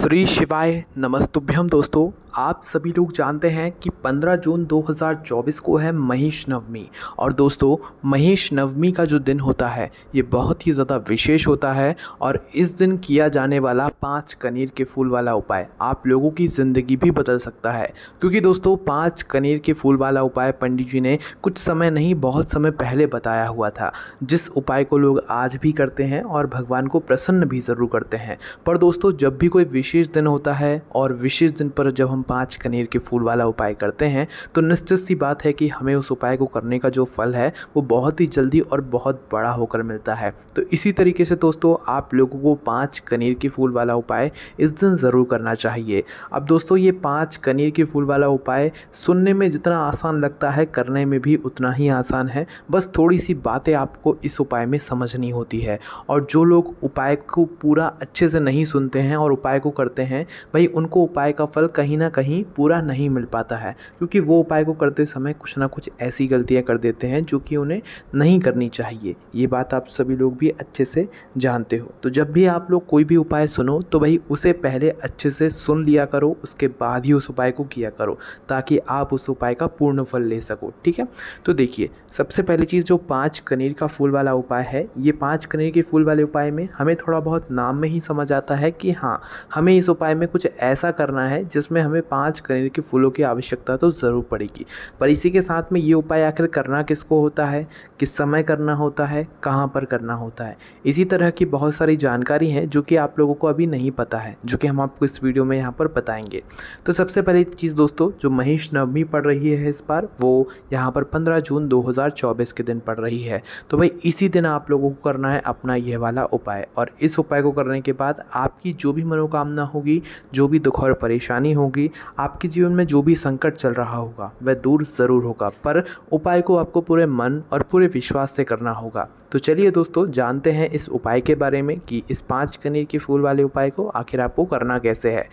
श्री शिवाय नमस्तुभ्यम। दोस्तों, आप सभी लोग जानते हैं कि 15 जून 2024 को है महेश नवमी। और दोस्तों, महेश नवमी का जो दिन होता है ये बहुत ही ज़्यादा विशेष होता है। और इस दिन किया जाने वाला 5 कनेर के फूल वाला उपाय आप लोगों की ज़िंदगी भी बदल सकता है। क्योंकि दोस्तों, 5 कनेर के फूल वाला उपाय पंडित जी ने कुछ समय नहीं, बहुत समय पहले बताया हुआ था, जिस उपाय को लोग आज भी करते हैं और भगवान को प्रसन्न भी ज़रूर करते हैं। पर दोस्तों, जब भी कोई विशेष दिन होता है और विशेष दिन पर जब हम 5 कनेर के फूल वाला उपाय करते हैं तो निश्चित सी बात है कि हमें उस उपाय को करने का जो फल है वो बहुत ही जल्दी और बहुत बड़ा होकर मिलता है। तो इसी तरीके से दोस्तों, आप लोगों को 5 कनेर के फूल वाला उपाय इस दिन ज़रूर करना चाहिए। अब दोस्तों, ये 5 कनेर के फूल वाला उपाय सुनने में जितना आसान लगता है, करने में भी उतना ही आसान है। बस थोड़ी सी बातें आपको इस उपाय में समझनी होती है। और जो लोग उपाय को पूरा अच्छे से नहीं सुनते हैं और उपाय को करते हैं, भाई उनको उपाय का फल कहीं ना कहीं पूरा नहीं मिल पाता है। क्योंकि वो उपाय को करते समय कुछ ना कुछ ऐसी गलतियां कर देते हैं जो कि उन्हें नहीं करनी चाहिए। ये बात आप सभी लोग भी अच्छे से जानते हो। तो जब भी आप लोग कोई भी उपाय सुनो तो भाई उसे पहले अच्छे से सुन लिया करो, उसके बाद ही उस उपाय को किया करो, ताकि आप उस उपाय का पूर्ण फल ले सको। ठीक है, तो देखिए, सबसे पहली चीज़ जो 5 कनेर का फूल वाला उपाय है, ये 5 कनेर के फूल वाले उपाय में हमें थोड़ा बहुत नाम में ही समझ आता है कि हाँ, हमें इस उपाय में कुछ ऐसा करना है जिसमें हमें 5 कनेर के फूलों की आवश्यकता तो ज़रूर पड़ेगी। पर इसी के साथ में ये उपाय आखिर करना किसको होता है, किस समय करना होता है, कहाँ पर करना होता है, इसी तरह की बहुत सारी जानकारी है जो कि आप लोगों को अभी नहीं पता है, जो कि हम आपको इस वीडियो में यहाँ पर बताएंगे। तो सबसे पहली चीज़ दोस्तों, जो महेश नवमी पड़ रही है इस बार, वो यहाँ पर 15 जून 2024 के दिन पड़ रही है। तो भाई इसी दिन आप लोगों को करना है अपना यह वाला उपाय। और इस उपाय को करने के बाद आपकी जो भी मनोकामना होगी, जो भी दुख और परेशानी होगी, आपके जीवन में जो भी संकट चल रहा होगा, वह दूर ज़रूर होगा। पर उपाय को आपको पूरे मन और पूरे विश्वास से करना होगा। तो चलिए दोस्तों, जानते हैं इस उपाय के बारे में कि इस 5 कनेर के फूल वाले उपाय को आखिर आपको करना कैसे है।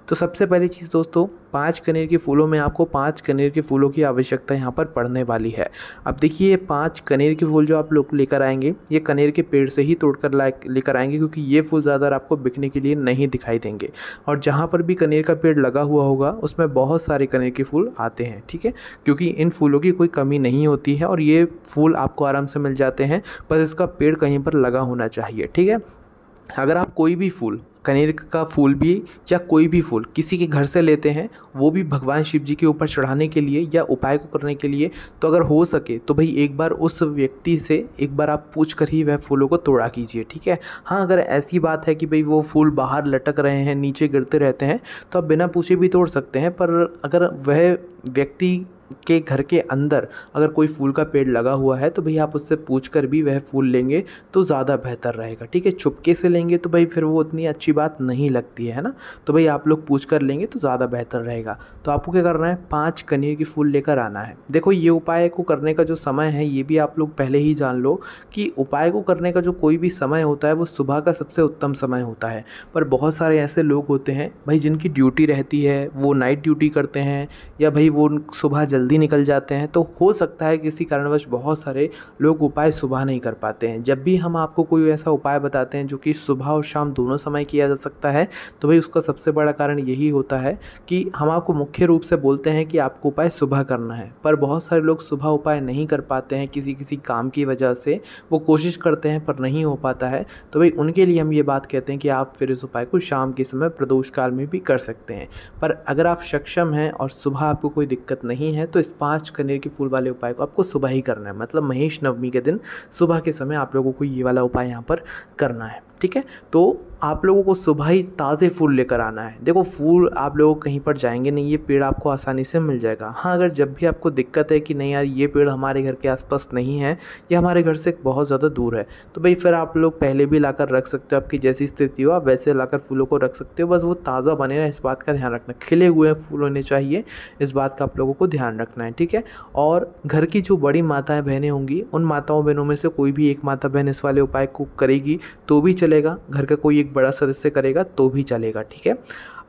तो सबसे पहली चीज़ दोस्तों, 5 कनेर के फूलों में आपको 5 कनेर के फूलों की आवश्यकता यहाँ पर पड़ने वाली है। अब देखिए, 5 कनेर के फूल जो आप लोग लेकर आएंगे, ये कनेर के पेड़ से ही तोड़कर लेकर आएंगे, क्योंकि ये फूल ज़्यादा आपको बिकने के लिए नहीं दिखाई देंगे। और जहाँ पर भी कनेर का पेड़ लगा हुआ होगा उसमें बहुत सारे कनेर के फूल आते हैं। ठीक है, क्योंकि इन फूलों की कोई कमी नहीं होती है और ये फूल आपको आराम से मिल जाते हैं, बस इसका पेड़ कहीं पर लगा होना चाहिए। ठीक है, अगर आप कोई भी फूल, कनेर का फूल भी या कोई भी फूल किसी के घर से लेते हैं, वो भी भगवान शिव जी के ऊपर चढ़ाने के लिए या उपाय को करने के लिए, तो अगर हो सके तो भाई एक बार उस व्यक्ति से एक बार आप पूछ कर ही वह फूलों को तोड़ा कीजिए। ठीक है, हाँ, अगर ऐसी बात है कि भाई वो फूल बाहर लटक रहे हैं, नीचे गिरते रहते हैं, तो आप बिना पूछे भी तोड़ सकते हैं। पर अगर वह व्यक्ति के घर के अंदर अगर कोई फूल का पेड़ लगा हुआ है तो भाई आप उससे पूछ कर भी वह फूल लेंगे तो ज़्यादा बेहतर रहेगा। ठीक है, चुपके से लेंगे तो भाई फिर वो उतनी अच्छी बात नहीं लगती है ना। तो भाई आप लोग पूछ कर लेंगे तो ज़्यादा बेहतर रहेगा। तो आपको क्या करना है, 5 कनेर के फूल लेकर आना है। देखो, ये उपाय को करने का जो समय है ये भी आप लोग पहले ही जान लो कि उपाय को करने का जो कोई भी समय होता है वो सुबह का सबसे उत्तम समय होता है। पर बहुत सारे ऐसे लोग होते हैं भाई जिनकी ड्यूटी रहती है, वो नाइट ड्यूटी करते हैं या भाई वो सुबह जल्दी निकल जाते हैं। तो हो सकता है किसी कारणवश बहुत सारे लोग उपाय सुबह नहीं कर पाते हैं। जब भी हम आपको कोई ऐसा उपाय बताते हैं जो कि सुबह और शाम दोनों समय किया जा सकता है, तो भाई उसका सबसे बड़ा कारण यही होता है कि हम आपको मुख्य रूप से बोलते हैं कि आपको उपाय सुबह करना है। पर बहुत सारे लोग सुबह उपाय नहीं कर पाते हैं, किसी काम की वजह से वो कोशिश करते हैं पर नहीं हो पाता है। तो भाई उनके लिए हम ये बात कहते हैं कि आप फिर इस उपाय को शाम के समय प्रदोष काल में भी कर सकते हैं। पर अगर आप सक्षम हैं और सुबह आपको कोई दिक्कत नहीं है तो इस 5 कनेर के फूल वाले उपाय को आपको सुबह ही करना है। मतलब महेश नवमी के दिन सुबह के समय आप लोगों को ये वाला उपाय यहाँ पर करना है। ठीक है, तो आप लोगों को सुबह ही ताज़े फूल लेकर आना है। देखो, फूल आप लोग कहीं पर जाएंगे नहीं, ये पेड़ आपको आसानी से मिल जाएगा। हाँ, अगर जब भी आपको दिक्कत है कि नहीं यार ये पेड़ हमारे घर के आसपास नहीं है या हमारे घर से बहुत ज़्यादा दूर है, तो भाई फिर आप लोग पहले भी लाकर रख सकते हो। आपकी जैसी स्थिति हो आप वैसे लाकर फूलों को रख सकते हो। बस वो ताज़ा बने ना, इस बात का ध्यान रखना। खिले हुए फूल होने चाहिए, इस बात का आप लोगों को ध्यान रखना है। ठीक है, और घर की जो बड़ी माताएँ बहनें होंगी, उन माताओं बहनों में से कोई भी एक माता बहन इस वाले उपाय को करेगी तो भी चलेगा, घर का कोई एक बड़ा सदस्य करेगा तो भी चलेगा, ठीक है।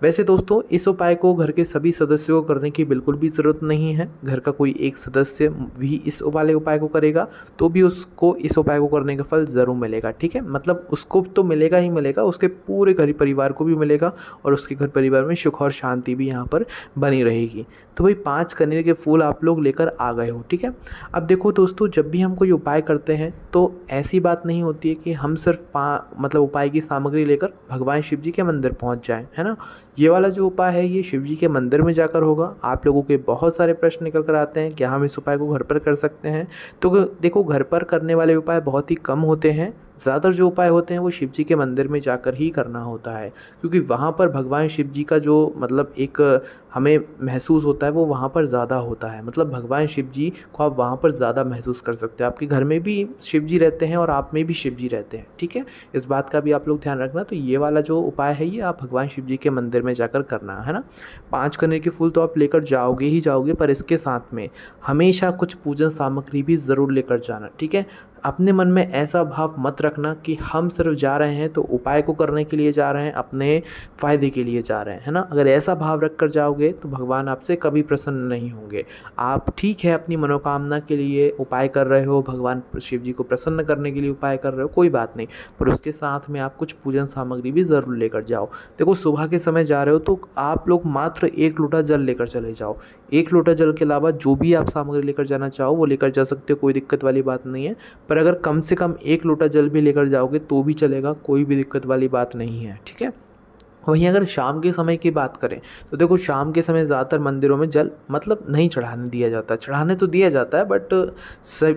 वैसे दोस्तों इस उपाय को घर के सभी सदस्यों को करने की बिल्कुल भी ज़रूरत नहीं है। घर का कोई एक सदस्य भी इस वाले उपाय को करेगा तो भी उसको इस उपाय को करने का फल ज़रूर मिलेगा, ठीक है। मतलब उसको तो मिलेगा ही मिलेगा, उसके पूरे घर परिवार को भी मिलेगा और उसके घर परिवार में सुख और शांति भी यहाँ पर बनी रहेगी। तो भाई 5 कनेर के फूल आप लोग लेकर आ गए हो, ठीक है। अब देखो दोस्तों, जब भी हम कोई उपाय करते हैं तो ऐसी बात नहीं होती है कि हम सिर्फ मतलब उपाय की सामग्री लेकर भगवान शिव जी के मंदिर पहुंच जाएं, है ना। ये वाला जो उपाय है ये शिव जी के मंदिर में जाकर होगा। आप लोगों के बहुत सारे प्रश्न निकल कर आते हैं, क्या हम इस उपाय को घर पर कर सकते हैं? तो देखो, घर पर करने वाले उपाय बहुत ही कम होते हैं। ज़्यादातर जो उपाय होते हैं वो शिव जी के मंदिर में जाकर ही करना होता है, क्योंकि वहाँ पर भगवान शिव जी का जो मतलब एक हमें महसूस होता है वो वहाँ पर ज़्यादा होता है। मतलब भगवान शिव जी को आप वहाँ पर ज़्यादा महसूस कर सकते हैं। आपके घर में भी शिव जी रहते हैं और आप में भी शिव जी रहते हैं, ठीक है। इस बात का भी आप लोग ध्यान रखना। तो ये वाला जो उपाय है ये आप भगवान शिव जी के मंदिर में जाकर करना है ना। 5 कनेर के फूल तो आप लेकर जाओगे ही जाओगे, पर इसके साथ में हमेशा कुछ पूजन सामग्री भी ज़रूर लेकर जाना, ठीक है। अपने मन में ऐसा भाव मत रखना कि हम सिर्फ जा रहे हैं तो उपाय को करने के लिए जा रहे हैं, अपने फ़ायदे के लिए जा रहे हैं, है ना। अगर ऐसा भाव रख कर जाओगे तो भगवान आपसे कभी प्रसन्न नहीं होंगे। आप ठीक है अपनी मनोकामना के लिए उपाय कर रहे हो, भगवान शिव जी को प्रसन्न करने के लिए उपाय कर रहे हो, कोई बात नहीं, पर उसके साथ में आप कुछ पूजन सामग्री भी ज़रूर लेकर जाओ। देखो, सुबह के समय जा रहे हो तो आप लोग मात्र 1 लोटा जल लेकर चले जाओ। 1 लोटा जल के अलावा जो भी आप सामग्री लेकर जाना चाहो वो लेकर जा सकते हो, कोई दिक्कत वाली बात नहीं है। पर अगर कम से कम 1 लोटा जल भी लेकर जाओगे तो भी चलेगा, कोई भी दिक्कत वाली बात नहीं है, ठीक है। वहीं अगर शाम के समय की बात करें तो देखो, शाम के समय ज़्यादातर मंदिरों में जल मतलब नहीं चढ़ाने दिया जाता। चढ़ाने तो दिया जाता है बट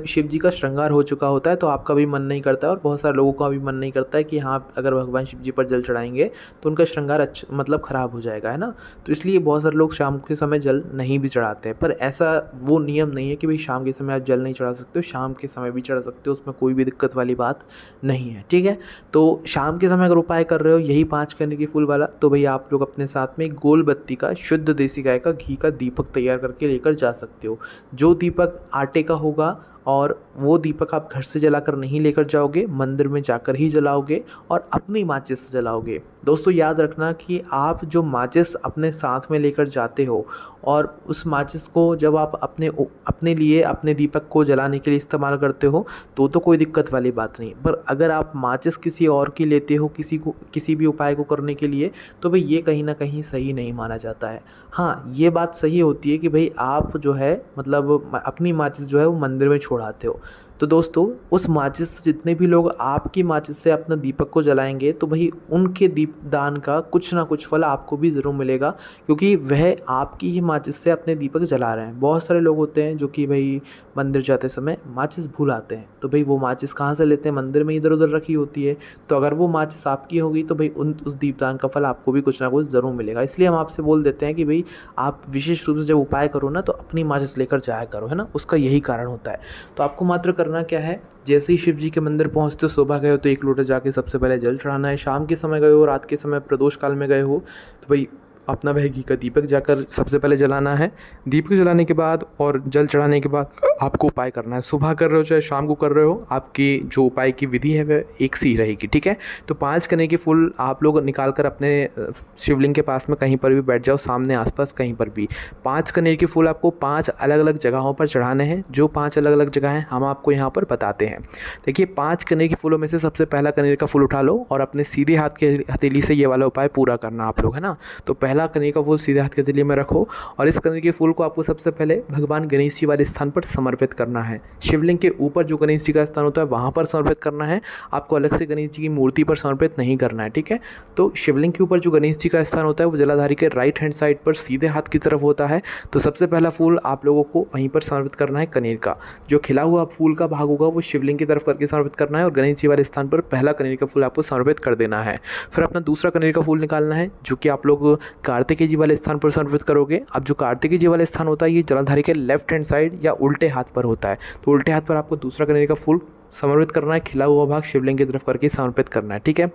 शिव जी का श्रृंगार हो चुका होता है तो आपका भी मन नहीं करता है और बहुत सारे लोगों का भी मन नहीं करता है कि हाँ, अगर भगवान शिव जी पर जल चढ़ाएंगे तो उनका श्रृंगार अच्छा मतलब ख़राब हो जाएगा, है ना। तो इसलिए बहुत सारे लोग शाम के समय जल नहीं भी चढ़ाते हैं। पर ऐसा वो नियम नहीं है कि भाई शाम के समय आप जल नहीं चढ़ा सकते हो, शाम के समय भी चढ़ा सकते हो, उसमें कोई भी दिक्कत वाली बात नहीं है, ठीक है। तो शाम के समय अगर उपाय कर रहे हो यही 5 कनेर के फूल वाला, तो भाई आप लोग अपने साथ में गोल बत्ती का शुद्ध देसी गाय का घी का दीपक तैयार करके लेकर जा सकते हो। जो दीपक आटे का होगा और वो दीपक आप घर से जलाकर नहीं लेकर जाओगे, मंदिर में जाकर ही जलाओगे और अपनी माचिस से जलाओगे। दोस्तों याद रखना कि आप जो माचिस अपने साथ में लेकर जाते हो और उस माचिस को जब आप अपने लिए अपने दीपक को जलाने के लिए इस्तेमाल करते हो तो कोई दिक्कत वाली बात नहीं। पर अगर आप माचिस किसी और की लेते हो किसी भी उपाय को करने के लिए तो भाई ये कहीं ना कहीं सही नहीं माना जाता है। हाँ, ये बात सही होती है कि भाई आप जो है मतलब अपनी माचिस जो है वो मंदिर में छोड़ आते हो। तो दोस्तों उस माचिस से जितने भी लोग आपकी माचिस से अपना दीपक को जलाएंगे तो भाई उनके दीपदान का कुछ ना कुछ फल आपको भी ज़रूर मिलेगा, क्योंकि वह आपकी ही माचिस से अपने दीपक जला रहे हैं। बहुत सारे लोग होते हैं जो कि भाई मंदिर जाते समय माचिस भूल आते हैं, तो भाई वो माचिस कहाँ से लेते हैं, मंदिर में इधर उधर रखी होती है। तो अगर वो माचिस आपकी होगी तो भाई उस दीपदान का फल आपको भी कुछ ना कुछ ज़रूर मिलेगा। इसलिए हम आपसे बोल देते हैं कि भाई आप विशेष रूप से जब उपाय करो ना तो अपनी माचिस लेकर जाया करो, है ना। उसका यही कारण होता है। तो आपको मात्र करना क्या है, जैसे ही शिव जी के मंदिर पहुंचते हो, सुबह गए हो तो 1 लोटा जाके सबसे पहले जल चढ़ाना है। शाम के समय गए हो, रात के समय प्रदोष काल में गए हो तो भाई अपना वह घी का दीपक जाकर सबसे पहले जलाना है। दीपक जलाने के बाद और जल चढ़ाने के बाद आपको उपाय करना है। सुबह कर रहे हो चाहे शाम को कर रहे हो, आपकी जो उपाय की विधि है वह एक सी रहेगी, ठीक है। तो 5 कनेर के फूल आप लोग निकाल कर अपने शिवलिंग के पास में कहीं पर भी बैठ जाओ, सामने आसपास कहीं पर भी। 5 कनेर के फूल आपको 5 अलग अलग जगहों पर चढ़ाने हैं। जो 5 अलग अलग जगह हैं हम आपको यहाँ पर बताते हैं। देखिए, 5 कनेर के फूलों में से सबसे पहला कनेर का फूल उठा लो और अपने सीधे हाथ के हथेली से ये वाला उपाय पूरा करना आप लोग, है ना। तो पहला कनेर का फूल सीधे हाथ के हथेली में रखो और इस कनेर के फूल को आपको सबसे पहले भगवान गणेश जी वाले स्थान पर समर्पित करना है। शिवलिंग के ऊपर जो गणेश जी का स्थान होता है वहाँ पर समर्पित करना है, आपको अलग से गणेश जी की मूर्ति पर समर्पित नहीं करना है, ठीक है। तो शिवलिंग के ऊपर जो गणेश जी का स्थान होता है वो जलाधारी के राइट हैंड साइड पर सीधे हाथ की तरफ होता है। तो सबसे पहला फूल आप लोगों को वहीं पर समर्पित करना है कनेर का। जो खिला हुआ फूल का भाग होगा वो शिवलिंग की तरफ करके समर्पित करना है और गणेश जी वाले स्थान पर पहला कनेर का फूल आपको समर्पित कर देना है। फिर अपना दूसरा कनेर का फूल निकालना है जो कि आप लोग कार्तिकेय जी वाले स्थान पर समर्पित करोगे। अब जो कार्तिकेय जी वाले स्थान होता है ये जलाधारी के लेफ्ट हैंड साइड या उल्टे हाथ पर होता है। तो उल्टे हाथ पर आपको दूसरा कनेर का फूल समर्पित करना है, खिला हुआ भाग शिवलिंग की तरफ करके समर्पित करना है, ठीक है।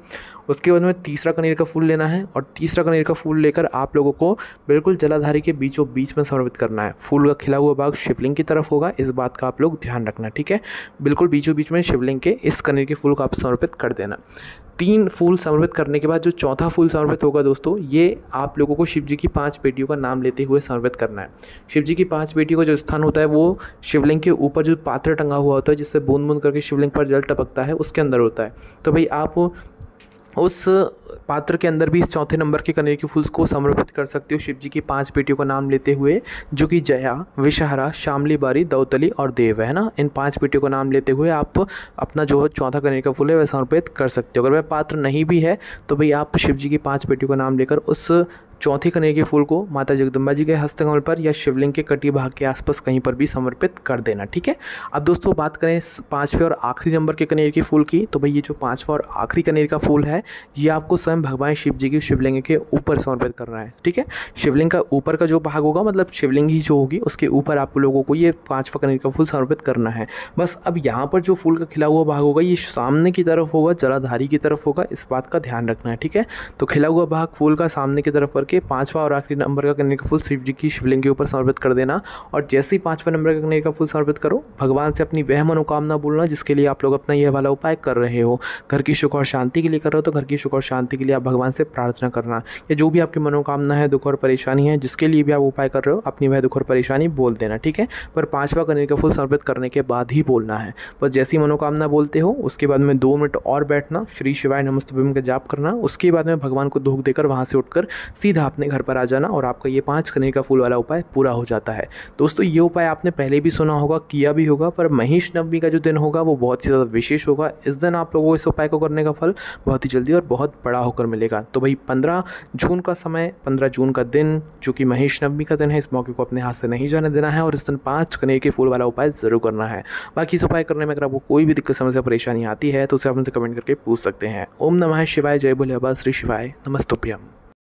उसके बाद में तीसरा कनेर का फूल लेना है और तीसरा कनेर का फूल लेकर आप लोगों को बिल्कुल जलाधारी के बीचों बीच में समर्पित करना है। फूल का खिला हुआ भाग शिवलिंग की तरफ होगा, इस बात का आप लोग ध्यान रखना, ठीक है। बिल्कुल बीचों बीच में शिवलिंग के इस कनेर के फूल को आप समर्पित कर देना। 3 फूल समर्पित करने के बाद जो चौथा फूल समर्पित होगा दोस्तों, ये आप लोगों को शिव जी की 5 बेटियों का नाम लेते हुए समर्पित करना है। शिव जी की 5 बेटियों का जो स्थान होता है वो शिवलिंग के ऊपर जो पात्र टंगा हुआ होता है, जिससे बूंद बूंद करके शिवलिंग पर जल टपकता है, उसके अंदर होता है। तो भाई आप उस पात्र के अंदर भी इस चौथे नंबर के कनेर के फूल को समर्पित कर सकते हो शिव जी की 5 बेटियों का नाम लेते हुए, जो कि जया, विषहरा, शामली बारी, दौतली और देव है ना। इन 5 बेटियों का नाम लेते हुए आप अपना जो चौथा कनेर का फूल है वह समर्पित कर सकते हो। अगर वह पात्र नहीं भी है तो भाई आप शिव जी की 5 बेटियों का नाम लेकर उस चौथे कनेर के फूल को माता जगदम्बा जी के हस्तकमल पर या शिवलिंग के कटी भाग के आसपास कहीं पर भी समर्पित कर देना, ठीक है। अब दोस्तों बात करें 5वें और आखिरी नंबर के कनेर के फूल की, तो भाई ये जो 5वां और आखिरी कनेर का फूल है ये आपको स्वयं भगवान शिव जी की शिवलिंग के ऊपर समर्पित करना है, ठीक है। शिवलिंग का ऊपर का जो भाग होगा, मतलब शिवलिंग ही जो होगी उसके ऊपर आप लोगों को ये 5वां कनेर का फूल समर्पित करना है। बस अब यहाँ पर जो फूल का खिला हुआ भाग होगा ये सामने की तरफ होगा, जलाधारी की तरफ होगा, इस बात का ध्यान रखना है, ठीक है। तो खिला हुआ भाग फूल का सामने की तरफ करके 5वां और आखिरी नंबर का कनेर का फूल शिव जी की शिवलिंग के ऊपर समर्पित कर देना। और जैसे ही 5वें नंबर का कनेर का फूल समर्पित करो, भगवान से अपनी वह मनोकामना बोलना जिसके लिए आप लोग अपना यह वाला उपाय कर रहे हो। घर की सुख और शांति के लिए कर रहे हो तो घर की सुख और शांति के लिए आप भगवान से प्रार्थना करना, या जो भी आपकी मनोकामना है, दुख और परेशानी है, जिसके लिए भी आप उपाय कर रहे हो, अपनी वह दुख और परेशानी बोल देना, ठीक है। पर 5वां कनेर का फूल समर्पित करने के बाद ही बोलना है। बस जैसी मनोकामना बोलते हो उसके बाद में 2 मिनट और बैठना, श्री शिवाय नमस्तुभ्यम का जाप करना, उसके बाद में भगवान को धूप देकर वहाँ से उठकर सीधा अपने घर पर आ जाना और आपका ये 5 कनेर का फूल वाला उपाय पूरा हो जाता है। दोस्तों ये उपाय आपने पहले भी सुना होगा, किया भी होगा, पर महेश नवमी का जो दिन होगा वो बहुत ही ज़्यादा विशेष होगा। इस दिन आप लोगों को इस उपाय को करने का फल बहुत ही जल्दी और बहुत बड़ा होकर मिलेगा। तो भाई 15 जून का समय, 15 जून का दिन जो कि महेश नवमी का दिन है, इस मौके को अपने हाथ से नहीं जाने देना है और इस दिन 5 कनेर के फूल वाला उपाय ज़रूर करना है। बाकी इस उपाय करने में अगर आपको कोई भी दिक्कत, समस्या, परेशानी आती है तो उसे आप हमसे कमेंट करके पूछ सकते हैं। ओम नमः शिवाय, जय बोले बाबा श्री शिवाय, नमस्तुभ्यम।